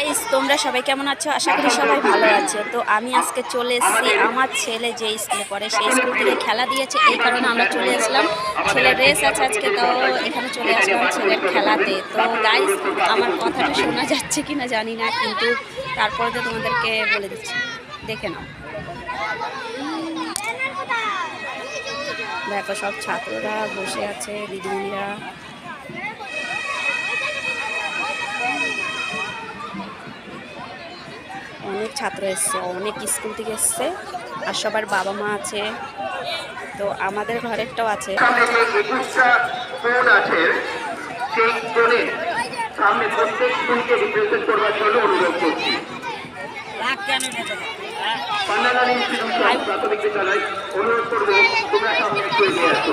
Guys তোমরা সবাই কেমন আছো? আশা করি সবাই ভালো আছো। তো আমি আজকে চলে এসেছি আমার ছেলে যে স্কুলে পড়ে সেই স্কুল থেকে খেলা দিয়েছে, এই কারণে আমরা চলে আসলাম। ছেলের রেস আছে আজকে, তো এখানে চলে আসলাম ছেলের খেলাতে। তো গাইস আমার কথাটা শোনা যাচ্ছে কিনা জানি না, কিন্তু তারপরে তো তোমাদেরকে বলে দিচ্ছি, দেখে নাও। দেখো সব ছাত্ররা বসে আছে, দিদিমণিরা। অনেক ছাত্র এসছে, অনেক স্কুল থেকে এসছে, আর সবার বাবা মা আছে, তো আমাদের ঘরেরটাও আছে।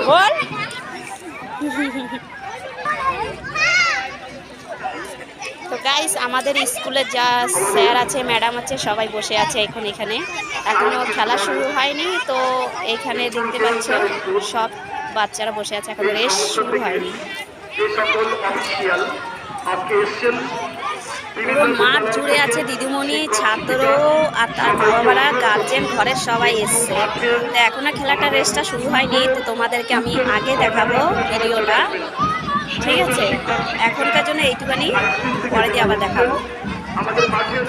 বল তো গাইস আমাদের স্কুলে যা স্যার আছে ম্যাডাম আছে সবাই বসে আছে এখানে এখনো খেলা শুরু হয়নি। তো এইখানে দেখতে পাচ্ছ সব বাচ্চারা বসে আছে, এখনো রেস শুরু হয়নি। পুরো মাঠ জুড়ে আছে দিদিমণি, ছাত্র আর তার মা বাবারা, গার্জেন, ঘরের সবাই এসছে। তো এখনো খেলাটা রেসটা শুরু হয়নি, তো তোমাদেরকে আমি আগে দেখাবো ভিডিওটা, ঠিক আছে? এখনকার জন্য এইটুখানি, পরে দিয়ে আবার দেখাবো। আমাদের মাঠের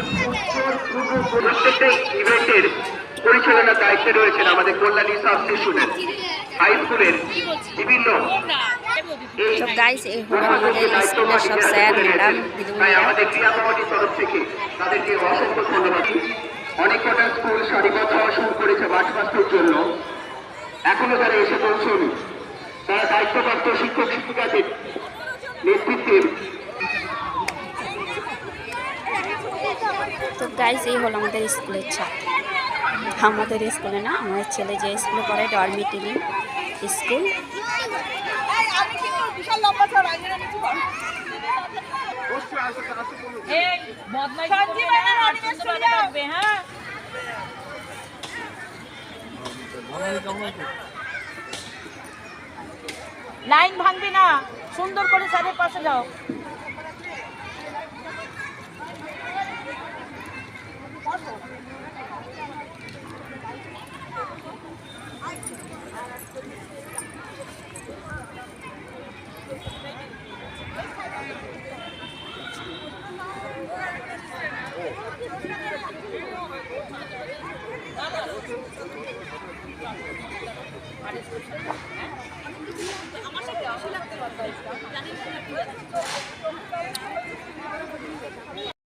প্রত্যেকটা ইভেন্টের পরিচালনার দায়িত্বে রয়েছেন আমাদের কল্যাণী সাব স্টেশনের হাই স্কুলের বিভিন্ন। তো গাইস এই হলো আমাদের স্কুলের সব স্যার ম্যাডাম দিদিমণিরা। আমাদের ক্রীড়া কমিটির তরফ থেকে তাদেরকে অসংখ্য ধন্যবাদ। অনেক কটা স্কুল সারিবদ্ধ হওয়া শুরু করেছে মাঠ বাস্তবের জন্য, এখনো যারা এসে পৌঁছনি তারা দায়িত্বপ্রাপ্ত শিক্ষক শিক্ষিকাদের নেতৃত্বে। তো গাইস এই হলো আমাদের স্কুলের ছাত্র, আমাদের স্কুলে না, আমার ছেলে যে স্কুলে পড়ে ডরমিটরি স্কুল। লাইন ভাঙবি না, সুন্দর করে স্যারের পাশে যাও।